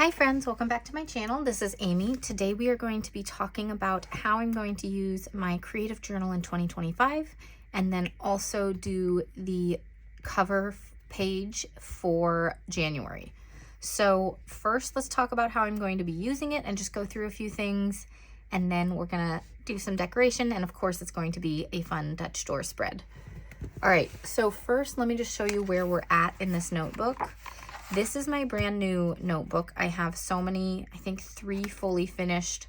Hi friends, welcome back to my channel. This is Amy. Today we are going to be talking about how I'm going to use my creative journal in 2025 and then also do the cover page for January. So first let's talk about how I'm going to be using it and just go through a few things, and then we're gonna do some decoration, and of course it's going to be a fun Dutch door spread. All right, so first let me just show you where we're at in this notebook. This is my brand new notebook. I have so many, I think 3 fully finished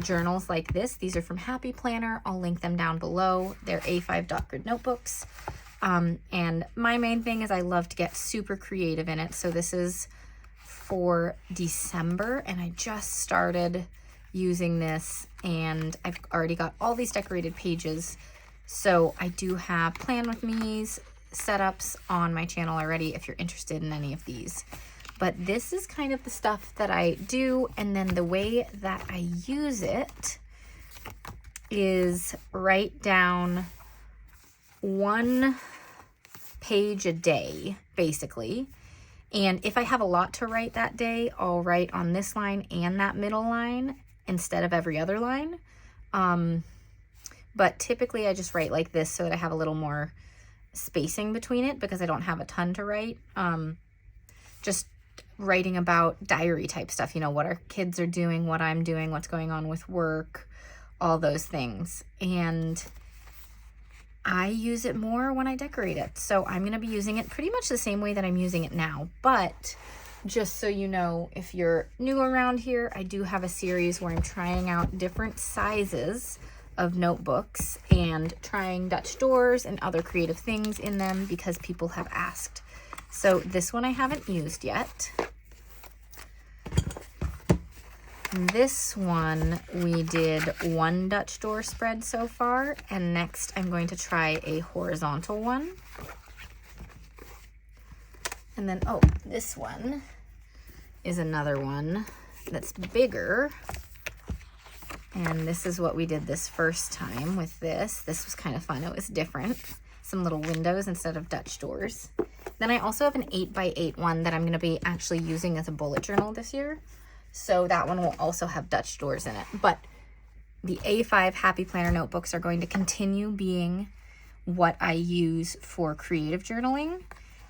journals like this. These are from Happy Planner. I'll link them down below. They're A5 dot grid notebooks. And my main thing is I love to get super creative in it. So this is for December, and I just started using this, and I've already got all these decorated pages. So I do have Plan With Me's setups on my channel already if you're interested in any of these. But this is kind of the stuff that I do, and then the way that I use it is write down 1 page a day, basically. And if I have a lot to write that day, I'll write on this line and that middle line instead of every other line. But typically I just write like this so that I have a little more spacing between it because I don't have a ton to write. Just writing about diary type stuff, you know, what our kids are doing, what I'm doing, what's going on with work, all those things. And I use it more when I decorate it. So I'm going to be using it pretty much the same way that I'm using it now. But just so you know, if you're new around here, I do have a series where I'm trying out different sizes of notebooks and trying Dutch doors and other creative things in them because people have asked. So this one I haven't used yet. This one we did 1 Dutch door spread so far, and next I'm going to try a horizontal one. And then, oh, this one is another one that's bigger. And this is what we did this first time with this. This was kind of fun. It was different. Some little windows instead of Dutch doors. Then I also have an 8x8 one that I'm going to be actually using as a bullet journal this year. So that one will also have Dutch doors in it. But the A5 Happy Planner notebooks are going to continue being what I use for creative journaling.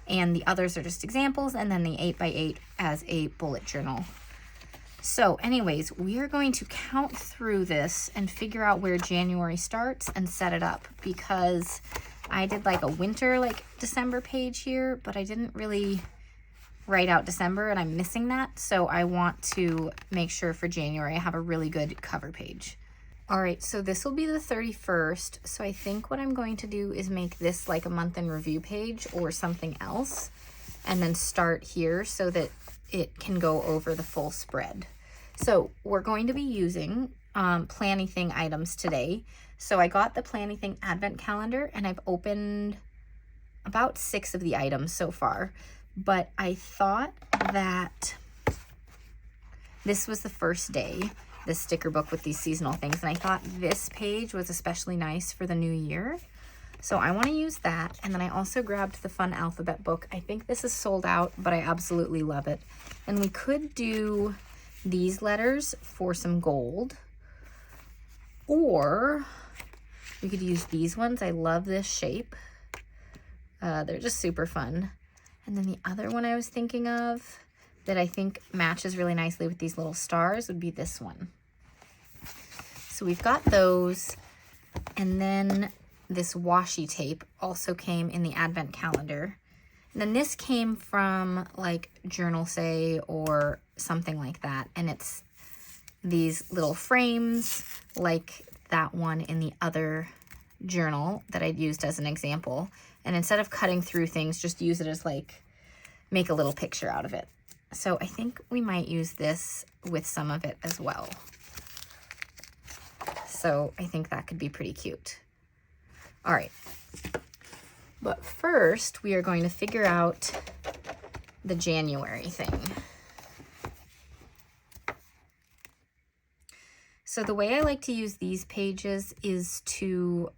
And the others are just examples. And then the 8x8 as a bullet journal. So anyways, we are going to count through this and figure out where January starts and set it up, because I did like a winter, like December page here, but I didn't really write out December and I'm missing that. So I want to make sure for January I have a really good cover page. All right, so this will be the 31st. So I think what I'm going to do is make this like a month in review page or something else, and then start here so that it can go over the full spread. So we're going to be using Planything items today. So I got the Planything advent calendar and I've opened about 6 of the items so far. But I thought that this was the first day, this sticker book with these seasonal things. And I thought this page was especially nice for the new year. So I want to use that. And then I also grabbed the fun alphabet book. I think this is sold out, but I absolutely love it. And we could do these letters for some gold, or we could use these ones. I love this shape. They're just super fun. And then the other one I was thinking of that I think matches really nicely with these little stars would be this one. So we've got those. And then this washi tape also came in the advent calendar. And then this came from like Journalsay or something like that. And it's these little frames like that one in the other journal that I'd used as an example. And instead of cutting through things, just use it as like, make a little picture out of it. So I think we might use this with some of it as well. So I think that could be pretty cute. All right, but first we are going to figure out the January thing. So the way I like to use these pages is to,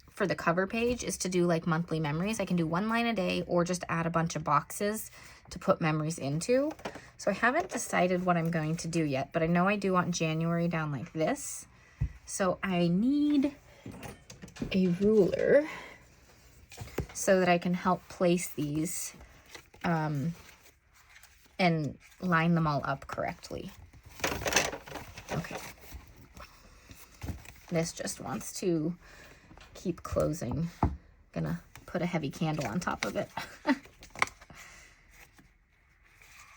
for the cover page, is to do like monthly memories. I can do 1 line a day or just add a bunch of boxes to put memories into. So I haven't decided what I'm going to do yet, but I know I do want January down like this. So I need a ruler so that I can help place these and line them all up correctly. Okay. This just wants to keep closing. Gonna put a heavy candle on top of it.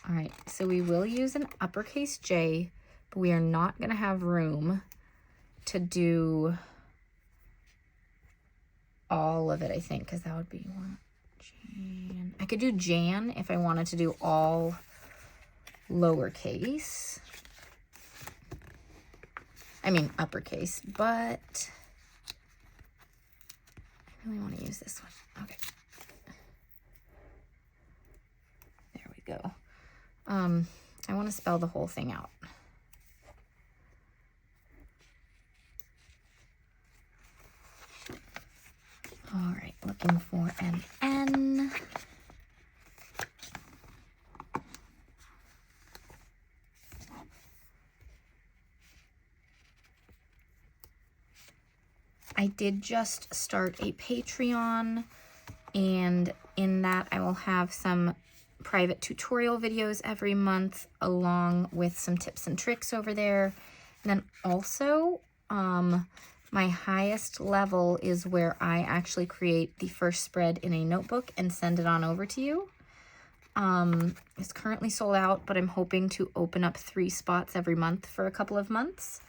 All right, so we will use an uppercase J, but we are not gonna have room to do all of it, I think, because that would be one. Jan. I could do Jan if I wanted to do all lowercase. I mean uppercase, but I really want to use this one. Okay. There we go. I want to spell the whole thing out. All right, looking for an N. I did just start a Patreon, and in that I will have some private tutorial videos every month along with some tips and tricks over there. And then also my highest level is where I actually create the first spread in a notebook and send it on over to you. It's currently sold out, but I'm hoping to open up 3 spots every month for a couple of months.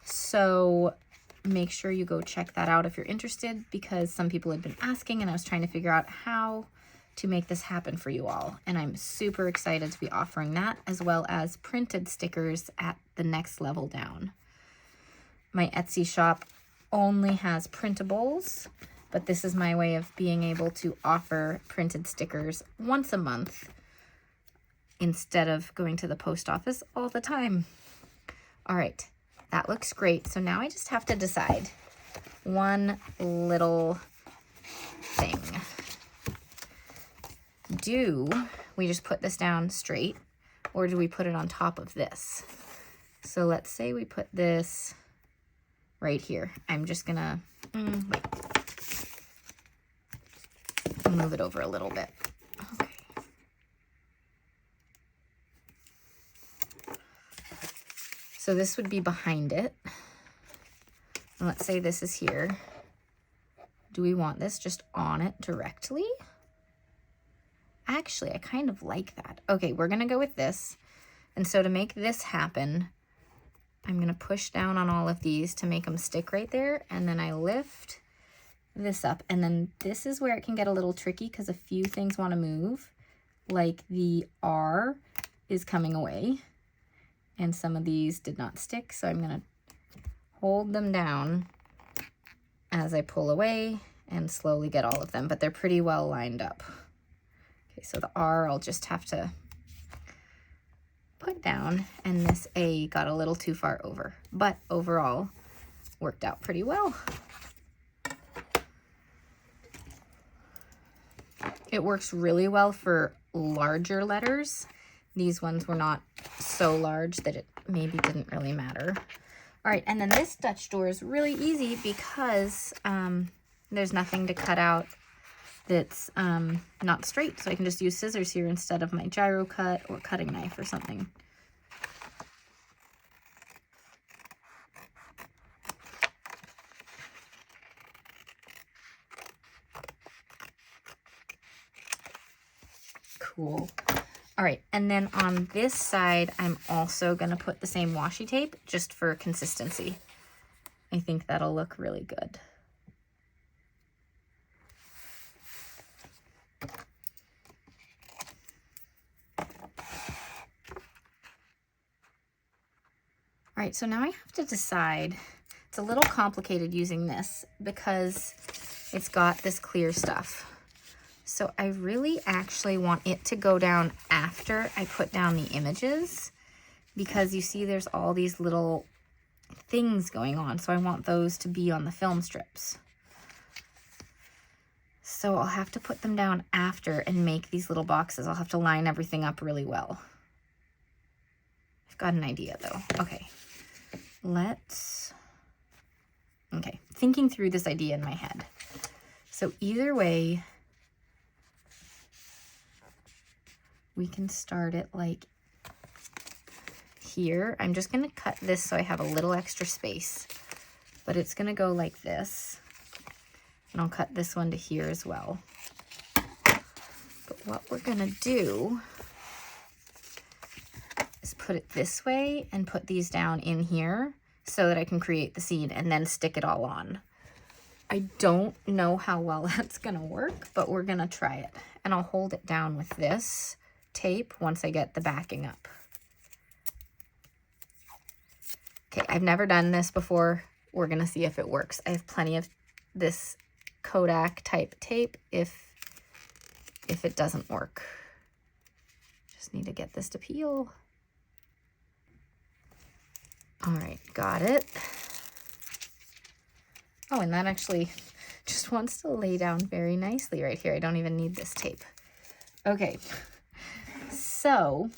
So make sure you go check that out if you're interested, because some people had been asking and I was trying to figure out how to make this happen for you all. And I'm super excited to be offering that, as well as printed stickers at the next level down. My Etsy shop only has printables, but this is my way of being able to offer printed stickers once a month instead of going to the post office all the time. All right, that looks great. So now I just have to decide one little thing. Do we just put this down straight, or do we put it on top of this? So let's say we put this right here. I'm just gonna wait. Move it over a little bit. Okay. So this would be behind it. And let's say this is here. Do we want this just on it directly? Actually, I kind of like that. Okay, we're gonna go with this. And so to make this happen, I'm gonna push down on all of these to make them stick right there. And then I lift this up. And then this is where it can get a little tricky because a few things wanna move. Like the R is coming away. And some of these did not stick. So I'm gonna hold them down as I pull away and slowly get all of them. But they're pretty well lined up. Okay, so the R I'll just have to put down, and this A got a little too far over, but overall worked out pretty well. It works really well for larger letters. These ones were not so large that it maybe didn't really matter. All right, and then this Dutch door is really easy because there's nothing to cut out that's not straight, so I can just use scissors here instead of my gyro cut or cutting knife or something. Cool. All right, and then on this side, I'm also gonna put the same washi tape just for consistency. I think that'll look really good. All right, so now I have to decide. It's a little complicated using this because it's got this clear stuff. So I really actually want it to go down after I put down the images, because you see there's all these little things going on. So I want those to be on the film strips. So I'll have to put them down after and make these little boxes. I'll have to line everything up really well. got an idea though. Okay, okay, thinking through this idea in my head. So either way, we can start it like here. I'm just gonna cut this so I have a little extra space, but it's gonna go like this. And I'll cut this one to here as well. But what we're gonna do is put it this way and put these down in here so that I can create the scene and then stick it all on. I don't know how well that's gonna work, but we're gonna try it. And I'll hold it down with this tape once I get the backing up. Okay, I've never done this before. We're gonna see if it works. I have plenty of this Kodak type tape if it doesn't work. Just need to get this to peel. All right, got it. Oh, and that actually just wants to lay down very nicely right here. I don't even need this tape. Okay, so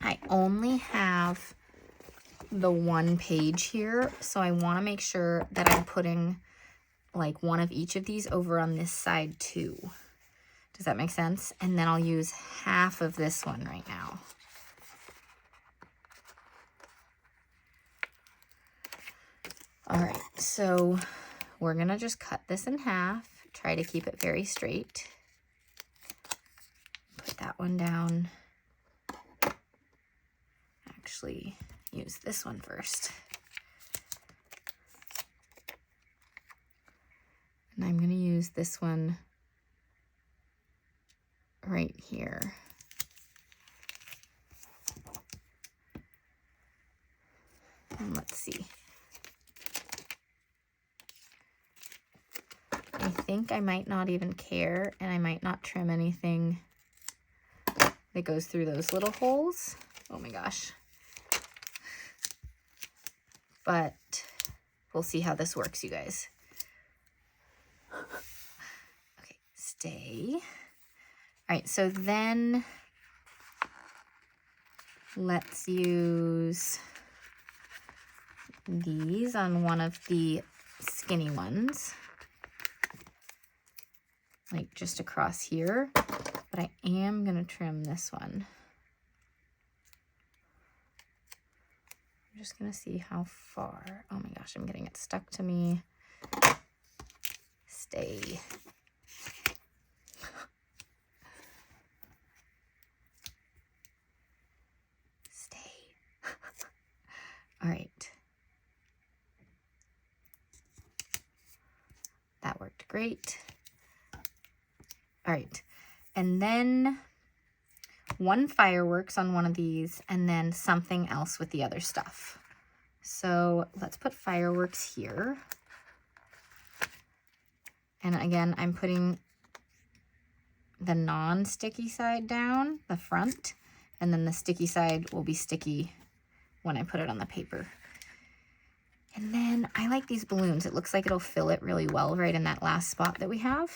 I only have the one page here, so I want to make sure that I'm putting like one of each of these over on this side too. Does that make sense? And then I'll use half of this one right now. All right, so we're gonna just cut this in half, try to keep it very straight. Put that one down. Actually, use this one first. And I'm gonna use this one right here. And let's see. I think I might not even care, and I might not trim anything that goes through those little holes. Oh my gosh. But we'll see how this works, you guys. Okay, stay. All right, so then let's use these on one of the skinny ones. Like just across here, but I am gonna trim this one. I'm just gonna see how far. Oh my gosh, I'm getting it stuck to me. Stay. Stay. All right. That worked great. All right, and then one fireworks on one of these and then something else with the other stuff. So let's put fireworks here. And again, I'm putting the non-sticky side down, the front, and then the sticky side will be sticky when I put it on the paper. And then I like these balloons. It looks like it'll fill it really well right in that last spot that we have.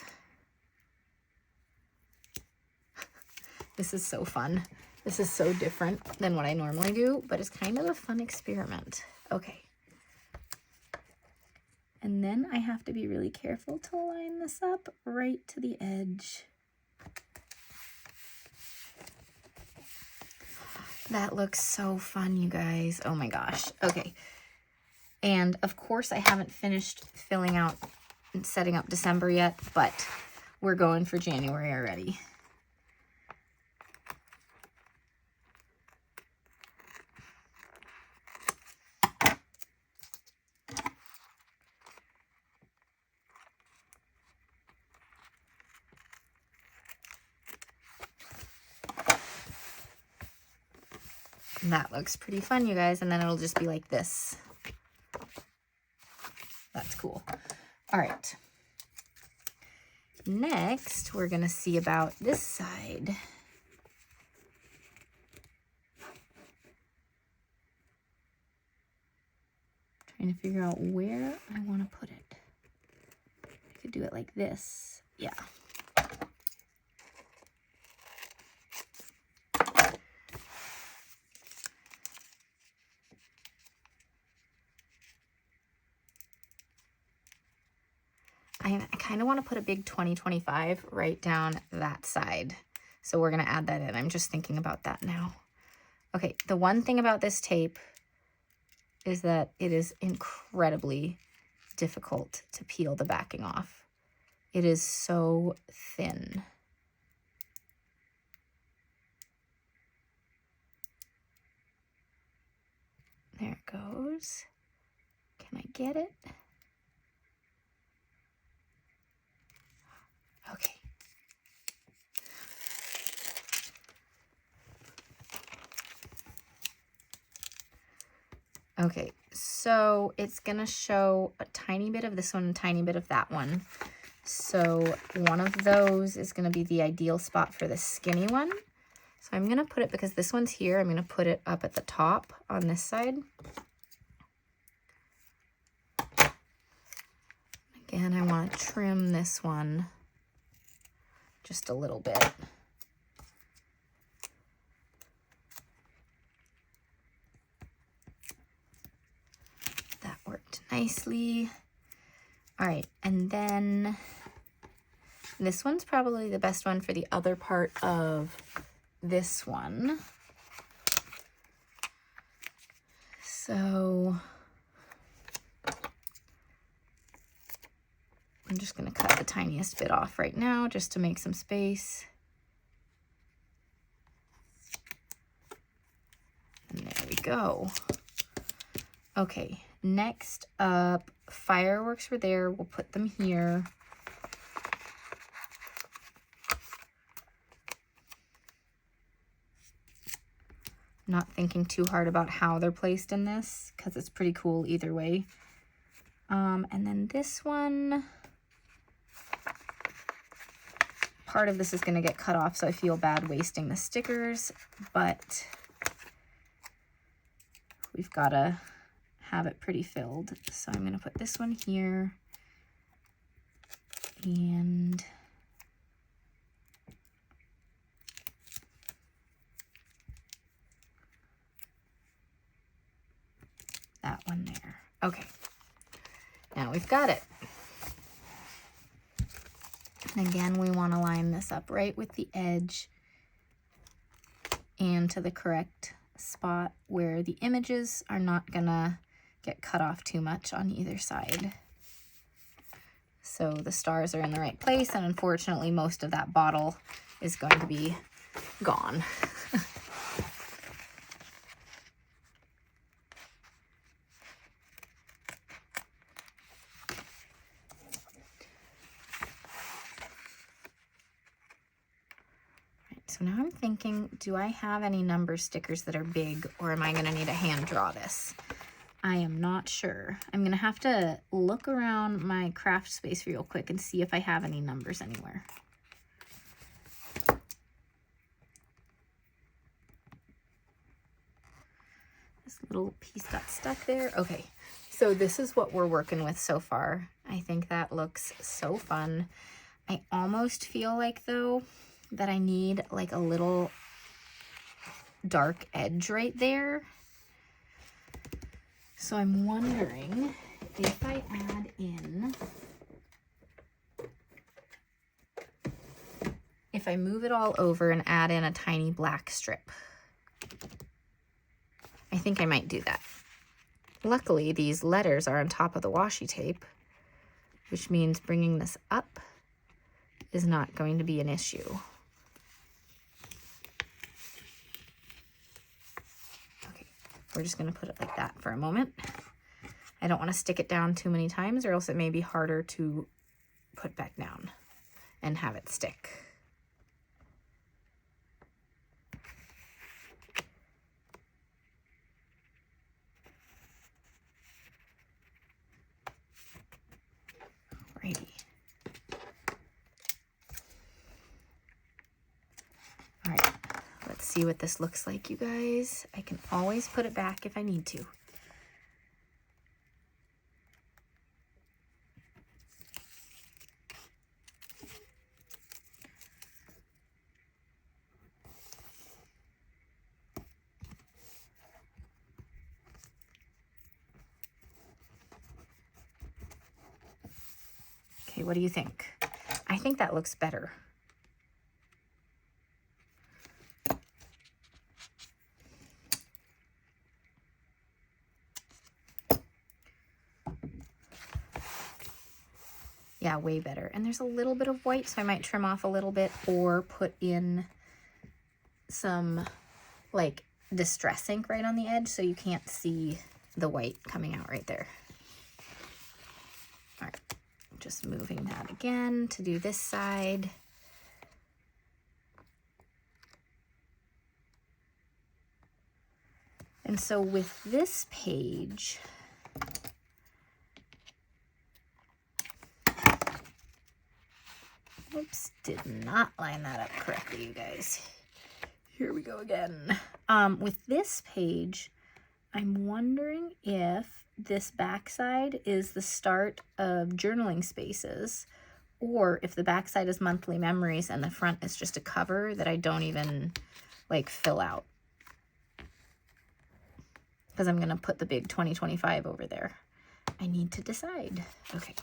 This is so fun. This is so different than what I normally do, but it's kind of a fun experiment. Okay. And then I have to be really careful to line this up right to the edge. That looks so fun, you guys. Oh my gosh. Okay. And of course, I haven't finished filling out and setting up December yet, but we're going for January already. That looks pretty fun, you guys, and then it'll just be like this. That's cool. All right. Next, we're gonna see about this side. Trying to figure out where I want to put it. I could do it like this. Yeah. I kind of want to put a big 2025 right down that side. So we're going to add that in. I'm just thinking about that now. Okay, the one thing about this tape is that it is incredibly difficult to peel the backing off. It is so thin. There it goes. Can I get it? Okay. Okay, so it's gonna show a tiny bit of this one, a tiny bit of that one. So one of those is gonna be the ideal spot for the skinny one. So I'm gonna put it, because this one's here, I'm gonna put it up at the top on this side. Again, I wanna trim this one just a little bit. That worked nicely. All right, and then this one's probably the best one for the other part of this one. So I'm just gonna cut the tiniest bit off right now just to make some space. And there we go. Okay, next up, fireworks were there. We'll put them here. Not thinking too hard about how they're placed in this because it's pretty cool either way. And then this one, part of this is going to get cut off, so I feel bad wasting the stickers, but we've got to have it pretty filled. So I'm going to put this one here and that one there. Okay, now we've got it. And again, we want to line this up right with the edge and to the correct spot where the images are not gonna get cut off too much on either side. So the stars are in the right place, and unfortunately most of that bottle is going to be gone. So now I'm thinking, do I have any number stickers that are big, or am I going to need to hand draw this? I am not sure. I'm going to have to look around my craft space real quick and see if I have any numbers anywhere. This little piece got stuck there. Okay, so this is what we're working with so far. I think that looks so fun. I almost feel like, though, that I need like a little dark edge right there. So I'm wondering if I add in, if I move it all over and add in a tiny black strip. I think I might do that. Luckily, these letters are on top of the washi tape, which means bringing this up is not going to be an issue. We're just going to put it like that for a moment. I don't want to stick it down too many times, or else it may be harder to put back down and have it stick. Alrighty. All right. Let's see what this looks like, you guys. I can always put it back if I need to. Okay, what do you think? I think that looks better. Yeah, way better. And there's a little bit of white, so I might trim off a little bit or put in some like distress ink right on the edge so you can't see the white coming out right there. All right, just moving that again to do this side. And so with this page, oops, did not line that up correctly, you guys. Here we go again. With this page, I'm wondering if this backside is the start of journaling spaces, or if the backside is monthly memories and the front is just a cover that I don't even like fill out. Because I'm gonna put the big 2025 over there. I need to decide. Okay.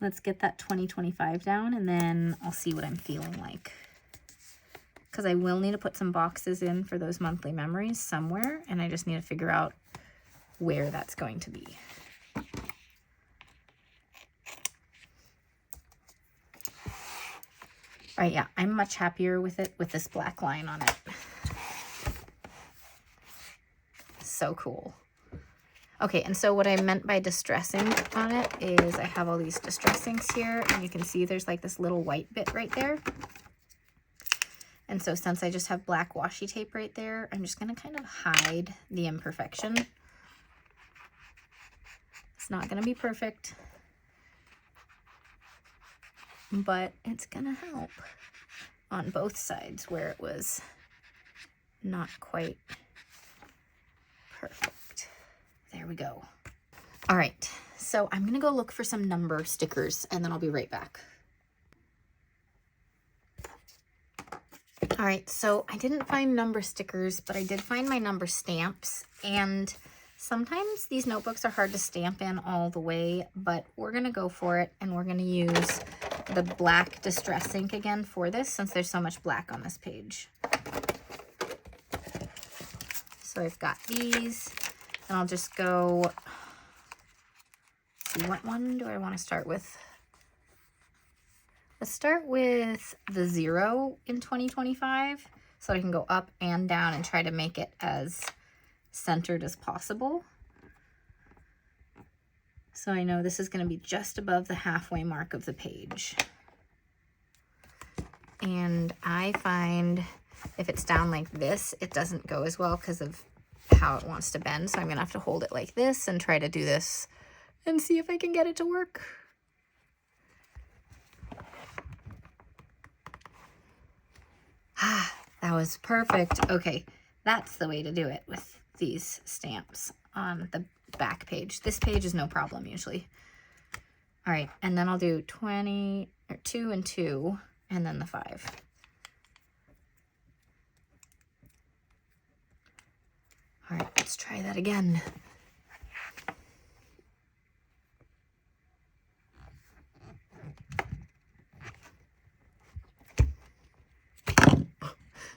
Let's get that 2025 down and then I'll see what I'm feeling like. Because I will need to put some boxes in for those monthly memories somewhere, and I just need to figure out where that's going to be. All right, yeah, I'm much happier with it with this black line on it. So cool. Okay, and so what I meant by distressing on it is I have all these distress inks here, and you can see there's like this little white bit right there. And so since I just have black washi tape right there, I'm just gonna kind of hide the imperfection. It's not gonna be perfect, but it's gonna help on both sides where it was not quite perfect. There we go. All right, so I'm gonna go look for some number stickers and then I'll be right back. All right, so I didn't find number stickers, but I did find my number stamps, and sometimes these notebooks are hard to stamp in all the way, but we're gonna go for it, and we're gonna use the black distress ink again for this since there's so much black on this page. So I've got these, and I'll just go, let's see, what one do I want to start with? Let's start with the 0 in 2025 so I can go up and down and try to make it as centered as possible. So I know this is going to be just above the halfway mark of the page. And I find if it's down like this, it doesn't go as well because of how it wants to bend. So I'm going to have to hold it like this and try to do this and see if I can get it to work. Ah, that was perfect. Okay, that's the way to do it with these stamps on the back page. This page is no problem usually. All right, and then I'll do 20 or 2 and 2 and then the 5. All right, let's try that again.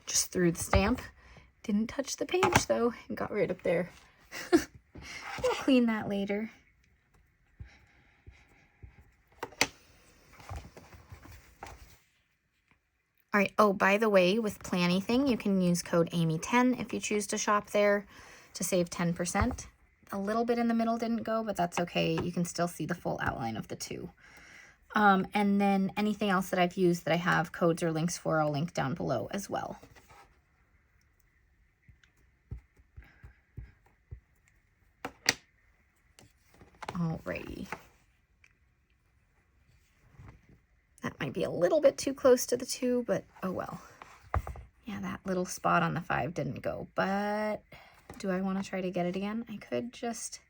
Just threw the stamp. Didn't touch the page though, and got right up there. We'll clean that later. All right, oh, by the way, with Planything, you can use code Amy10 if you choose to shop there to save 10%. A little bit in the middle didn't go, but that's okay. You can still see the full outline of the two. And then anything else that I've used that I have codes or links for, I'll link down below as well. Alrighty. That might be a little bit too close to the 2, but oh well. Yeah, that little spot on the 5 didn't go, but do I want to try to get it again? I could just,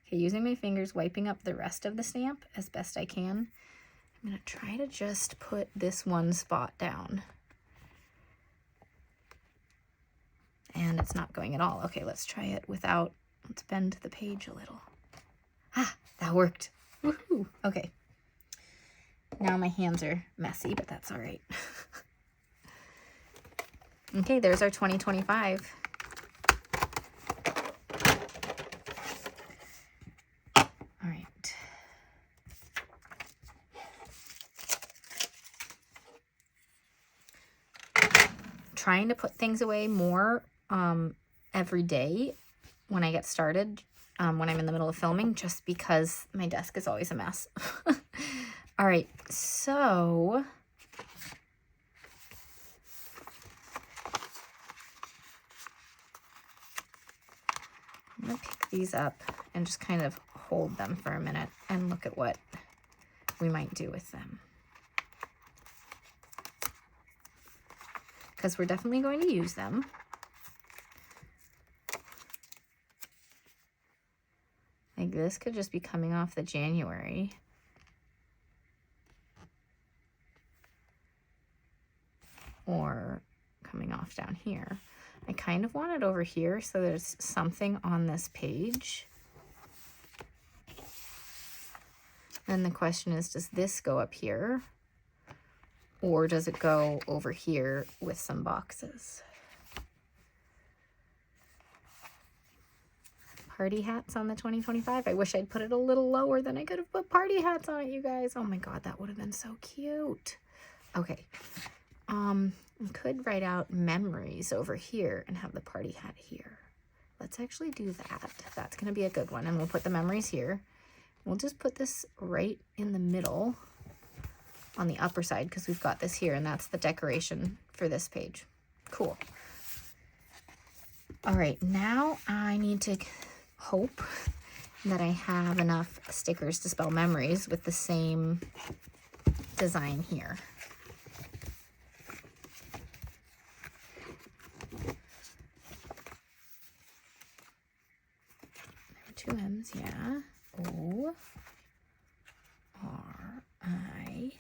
okay, using my fingers, wiping up the rest of the stamp as best I can. I'm going to try to just put this one spot down. and it's not going at all. Okay, let's try it without, let's bend the page a little. Ah, that worked. Woohoo. Okay. Now my hands are messy, but that's all right. Okay, there's our 2025. All right. Trying to put things away more every day when I get started, when I'm in the middle of filming, just because my desk is always a mess. All right, so I'm gonna pick these up and just kind of hold them for a minute and look at what we might do with them. Because we're definitely going to use them. Like this could just be coming off the January. Or coming off down here. I kind of want it over here so there's something on this page. Then the question is, does this go up here? Or does it go over here with some boxes? Party hats on the 2025. I wish I'd put it a little lower, then I could have put party hats on it, you guys. Oh my God, that would have been so cute. Okay. I could write out memories over here and have the party hat here. Let's actually do that. That's going to be a good one. And we'll put the memories here. We'll just put this right in the middle on the upper side because we've got this here and that's the decoration for this page. Cool. All right, now I need to hope that I have enough stickers to spell memories with the same design here. Two M's, yeah. O, R, I,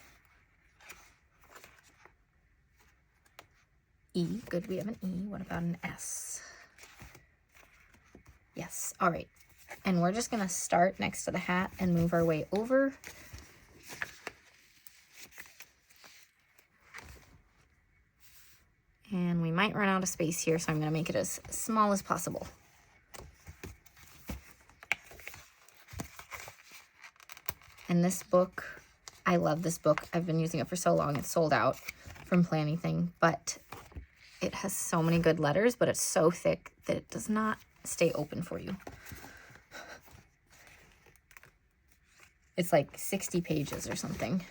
E. Good, we have an E. What about an S? Yes, all right. And we're just gonna start next to the hat and move our way over. And we might run out of space here, so I'm gonna make it as small as possible. And this book, I love this book. I've been using it for so long. It's sold out from Planything, but it has so many good letters, but it's so thick that it does not stay open for you. It's like 60 pages or something.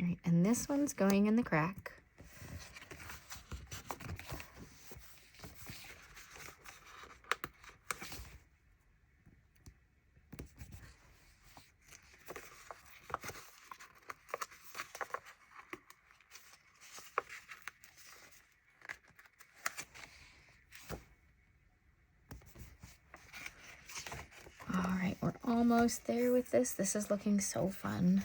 All right, and this one's going in the crack. Almost there with this. This is looking so fun.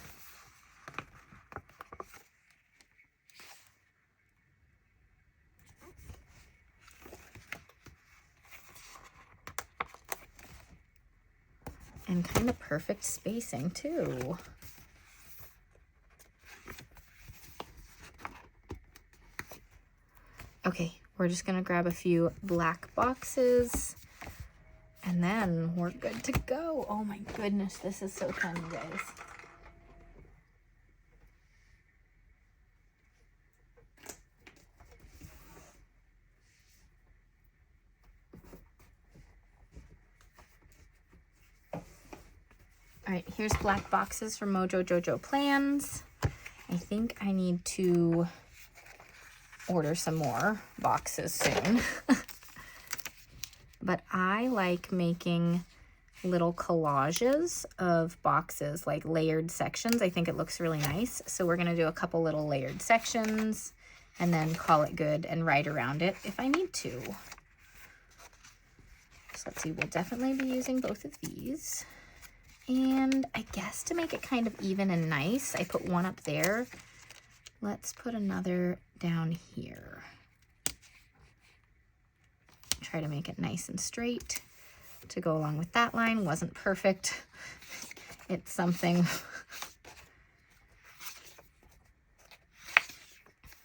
And kind of perfect spacing too. Okay, we're just gonna grab a few black boxes. And then we're good to go. Oh my goodness, this is so fun, you guys. All right, here's black boxes from Mojo Jojo Plans. I think I need to order some more boxes soon. But I like making little collages of boxes, like layered sections. I think it looks really nice. So we're gonna do a couple little layered sections and then call it good and write around it if I need to. So let's see, we'll definitely be using both of these. And I guess to make it kind of even and nice, I put one up there Let's put another down here. Try to make it nice and straight to go along with that line. Wasn't perfect. It's something.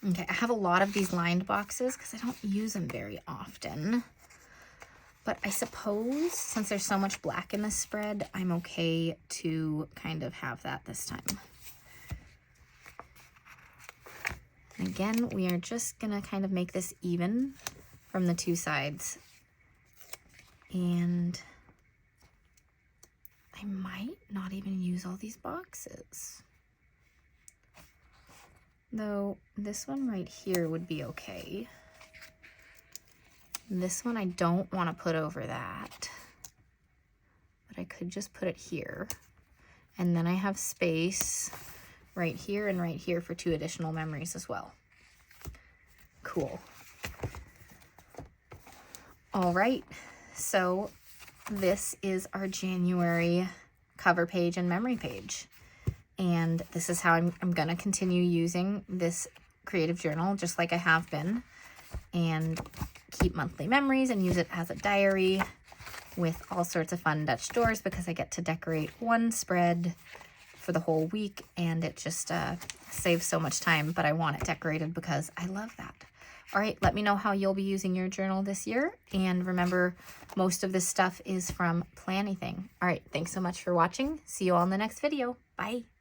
Okay, I have a lot of these lined boxes because I don't use them very often. But I suppose since there's so much black in this spread, I'm okay to kind of have that this time. And again, we are just gonna kind of make this even from the two sides. And I might not even use all these boxes. Though this one right here would be okay. This one I don't want to put over that, but I could just put it here. And then I have space right here and right here for 2 additional memories as well. Cool. All right, so this is our January cover page and memory page. And this is how I'm gonna continue using this creative journal just like I have been, and keep monthly memories and use it as a diary with all sorts of fun Dutch doors, because I get to decorate one spread for the whole week, and it just saves so much time, but I want it decorated because I love that. All right, let me know how you'll be using your journal this year, and remember, most of this stuff is from Planything. All right, thanks so much for watching. See you all in the next video. Bye.